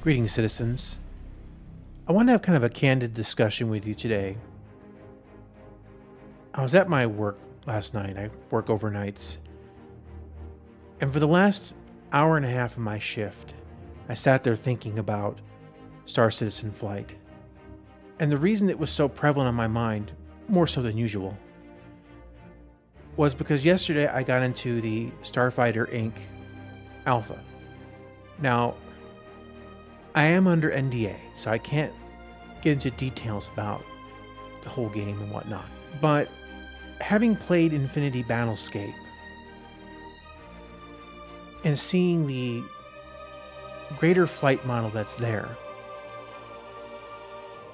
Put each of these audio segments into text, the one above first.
Greetings, citizens. I want to have kind of a candid discussion with you today. I was at my work last night. I work overnights. And for the last hour and a half of my shift, I sat there thinking about Star Citizen flight. And the reason it was so prevalent on my mind, more so than usual, was because yesterday I got into the Starfighter Inc. Alpha. Now, I am under NDA, so I can't get into details about the whole game and whatnot. But having played Infinity Battlescape and seeing the greater flight model that's there,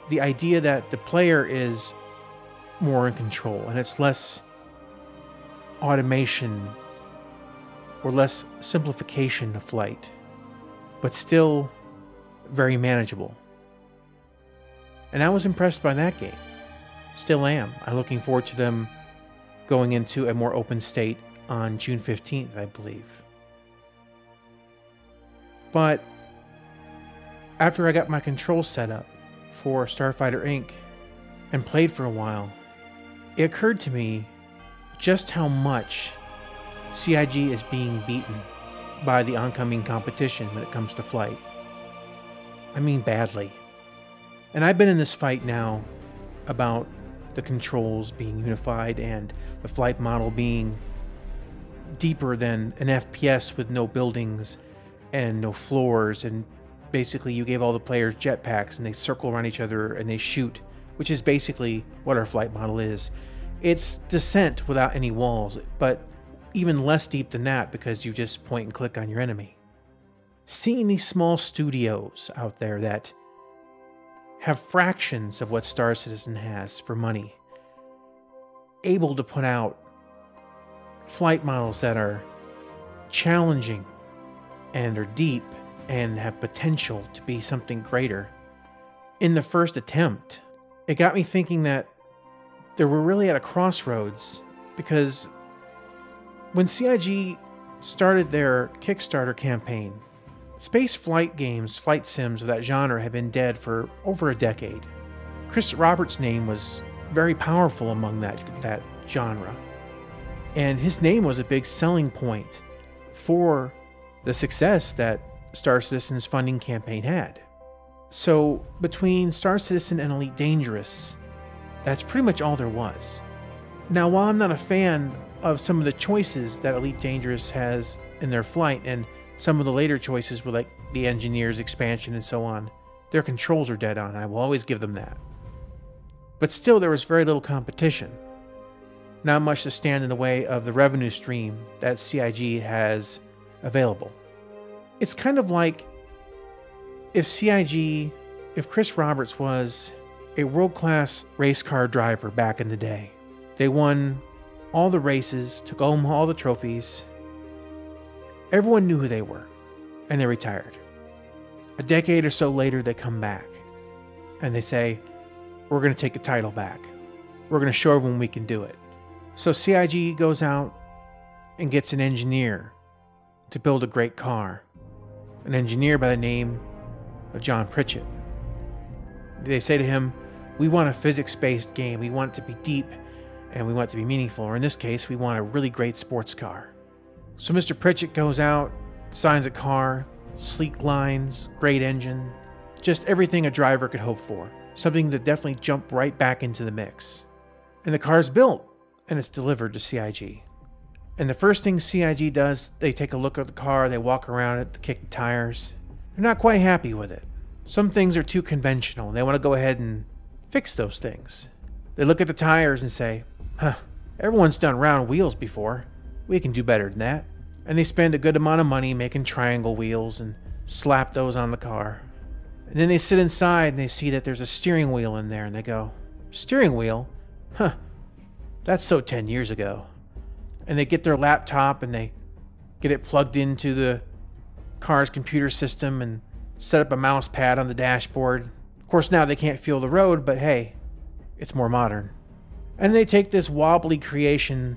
the idea that the player is more in control and it's less automation or less simplification of flight, but still very manageable. And I was impressed by that game. Still am. I'm looking forward to them going into a more open state on June 15th, I believe. But after I got my control set up for Starfighter Inc. and played for a while, it occurred to me just how much CIG is being beaten by the oncoming competition when it comes to flight. I mean badly. And I've been in this fight now about the controls being unified and the flight model being deeper than an FPS with no buildings and no floors, and basically you gave all the players jetpacks and they circle around each other and they shoot, which is basically what our flight model is. It's descent without any walls, but even less deep than that because you just point and click on your enemy. Seeing these small studios out there that have fractions of what Star Citizen has for money, able to put out flight models that are challenging and are deep and have potential to be something greater in the first attempt, it got me thinking that they were really at a crossroads, because when CIG started their Kickstarter campaign, space flight games, flight sims of that genre have been dead for over a decade. Chris Roberts' name was very powerful among that genre, and his name was a big selling point for the success that Star Citizen's funding campaign had. So between Star Citizen and Elite Dangerous, that's pretty much all there was. Now, while I'm not a fan of some of the choices that Elite Dangerous has in their flight, and some of the later choices with like the Engineers expansion and so on, their controls are dead on. I will always give them that. But still, there was very little competition. Not much to stand in the way of the revenue stream that CIG has available. It's kind of like if Chris Roberts was a world-class race car driver back in the day. They won all the races, took home all the trophies. Everyone knew who they were, and they retired. A decade or so later, they come back, and they say, we're going to take the title back. We're going to show everyone we can do it. So CIG goes out and gets an engineer to build a great car. An engineer by the name of John Pritchett. They say to him, we want a physics-based game. We want it to be deep, and we want it to be meaningful. Or in this case, we want a really great sports car. So Mr. Pritchett goes out, designs a car, sleek lines, great engine, just everything a driver could hope for. Something that definitely jumped right back into the mix. And the car's built, and it's delivered to CIG. And the first thing CIG does, they take a look at the car, they walk around it, kick the tires. They're not quite happy with it. Some things are too conventional, and they want to go ahead and fix those things. They look at the tires and say, everyone's done round wheels before. We can do better than that. And they spend a good amount of money making triangle wheels and slap those on the car. And then they sit inside and they see that there's a steering wheel in there, and they go, steering wheel? That's so 10 years ago. And they get their laptop and they get it plugged into the car's computer system and set up a mouse pad on the dashboard. Of course, now they can't feel the road, but hey, it's more modern. And they take this wobbly creation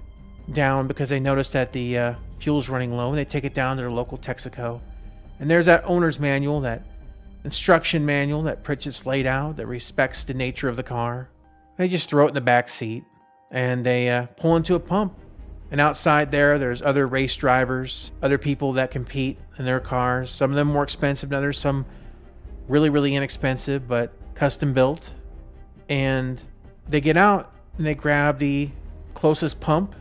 down because they notice that the fuel's running low, and they take it down to their local Texaco. And there's that owner's manual that instruction manual that Pritchett's laid out that respects the nature of the car. They just throw it in the back seat and they pull into a pump. And outside there's other race drivers, other people that compete in their cars. Some of them more expensive than others, some really, really inexpensive, but custom built. And they get out and they grab the closest pump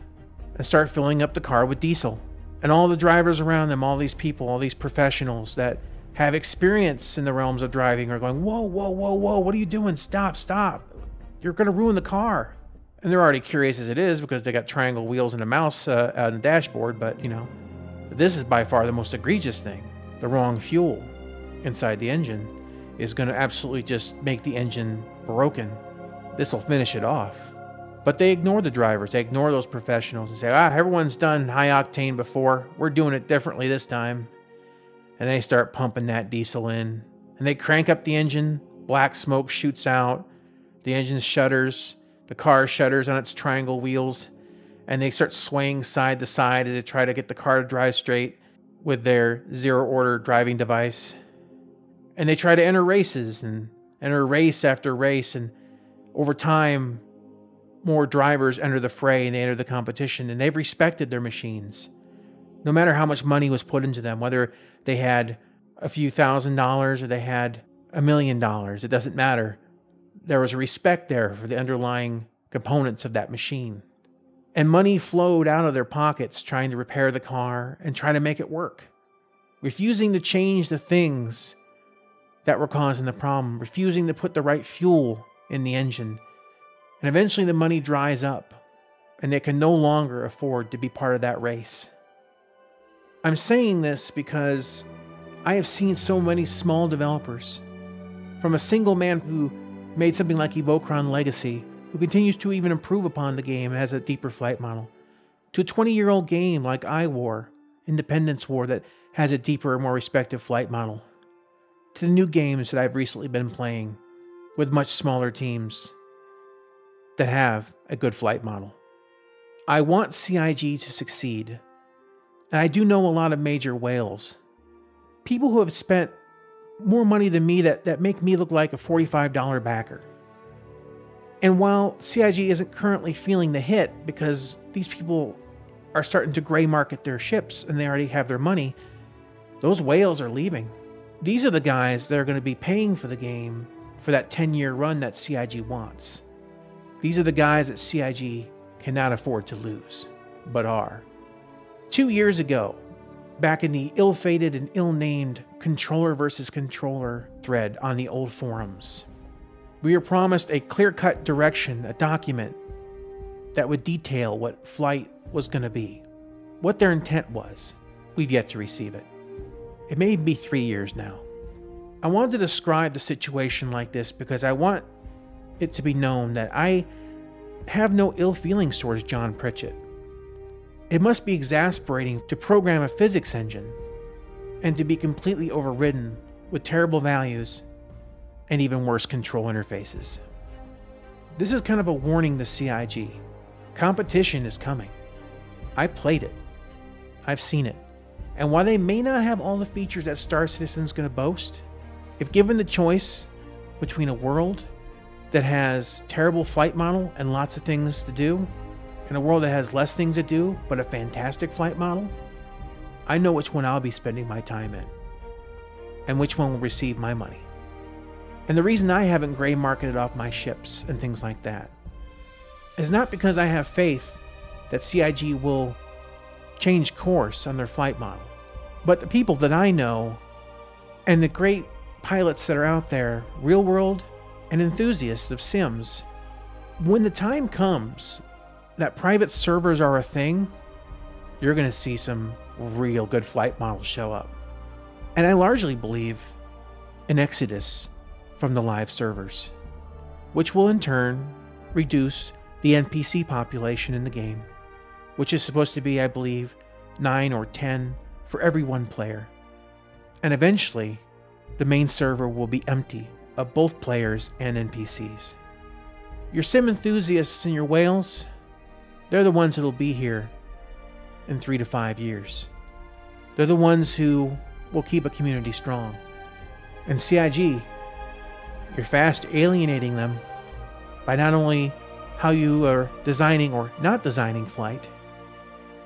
and start filling up the car with diesel. And all the drivers around them, all these people, all these professionals that have experience in the realms of driving are going, whoa, whoa, whoa, whoa, what are you doing? Stop, stop. You're going to ruin the car. And they're already curious as it is because they got triangle wheels and a mouse on the dashboard. But, this is by far the most egregious thing. The wrong fuel inside the engine is going to absolutely just make the engine broken. This will finish it off. But they ignore the drivers. They ignore those professionals and say, everyone's done high octane before. We're doing it differently this time. And they start pumping that diesel in. And they crank up the engine. Black smoke shoots out. The engine shudders. The car shudders on its triangle wheels, and they start swaying side to side as they try to get the car to drive straight with their zero-order driving device. And they try to enter races and enter race after race, and over time, more drivers enter the fray and they enter the competition, and they've respected their machines. No matter how much money was put into them, whether they had a few $1,000s or they had $1 million, it doesn't matter. There was a respect there for the underlying components of that machine. And money flowed out of their pockets trying to repair the car and try to make it work. Refusing to change the things that were causing the problem. Refusing to put the right fuel in the engine. And eventually the money dries up and they can no longer afford to be part of that race. I'm saying this because I have seen so many small developers, from a single man who made something like Evocron Legacy, who continues to even improve upon the game and has a deeper flight model, to a 20-year-old game like iWar, Independence War, that has a deeper, more respective flight model, to the new games that I've recently been playing with much smaller teams that have a good flight model. I want CIG to succeed, and I do know a lot of major whales, people who have spent more money than me that make me look like a $45 backer. And while CIG isn't currently feeling the hit because these people are starting to gray market their ships and they already have their money, those whales are leaving. These are the guys that are going to be paying for the game for that 10-year run that CIG wants. These are the guys that CIG cannot afford to lose, but are. 2 years ago, back in the ill-fated and ill-named controller versus controller thread on the old forums, we were promised a clear-cut direction, a document that would detail what flight was going to be, what their intent was. We've yet to receive it. It may be 3 years now. I wanted to describe the situation like this because I want it to be known that I have no ill feelings towards John Pritchett. It must be exasperating to program a physics engine and to be completely overridden with terrible values and even worse control interfaces. This is kind of a warning to CIG. Competition is coming. I played it. I've seen it. And while they may not have all the features that Star Citizen's going to boast, if given the choice between a world that has terrible flight model and lots of things to do, and a world that has less things to do, but a fantastic flight model, I know which one I'll be spending my time in, and which one will receive my money. And the reason I haven't gray marketed off my ships and things like that is not because I have faith that CIG will change course on their flight model, but the people that I know and the great pilots that are out there, real world and enthusiasts of sims, when the time comes that private servers are a thing, you're going to see some real good flight models show up. And I largely believe an exodus from the live servers, which will in turn reduce the NPC population in the game, which is supposed to be, I believe, 9 or 10 for every one player. And eventually, the main server will be empty of both players and NPCs. Your sim enthusiasts and your whales, they're the ones that'll be here in 3 to 5 years. They're the ones who will keep a community strong And CIG, you're fast alienating them by not only how you are designing or not designing flight,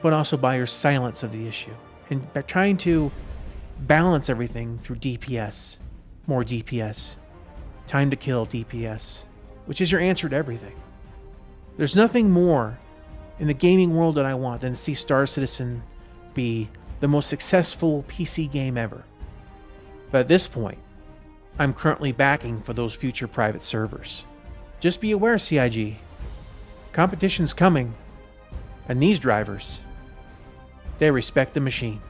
but also by your silence of the issue. And by trying to balance everything through DPS, more DPS, time to kill DPS, which is your answer to everything. There's nothing more in the gaming world that I want than to see Star Citizen be the most successful PC game ever. But at this point, I'm currently backing for those future private servers. Just be aware, CIG. Competition's coming, and these drivers, they respect the machine.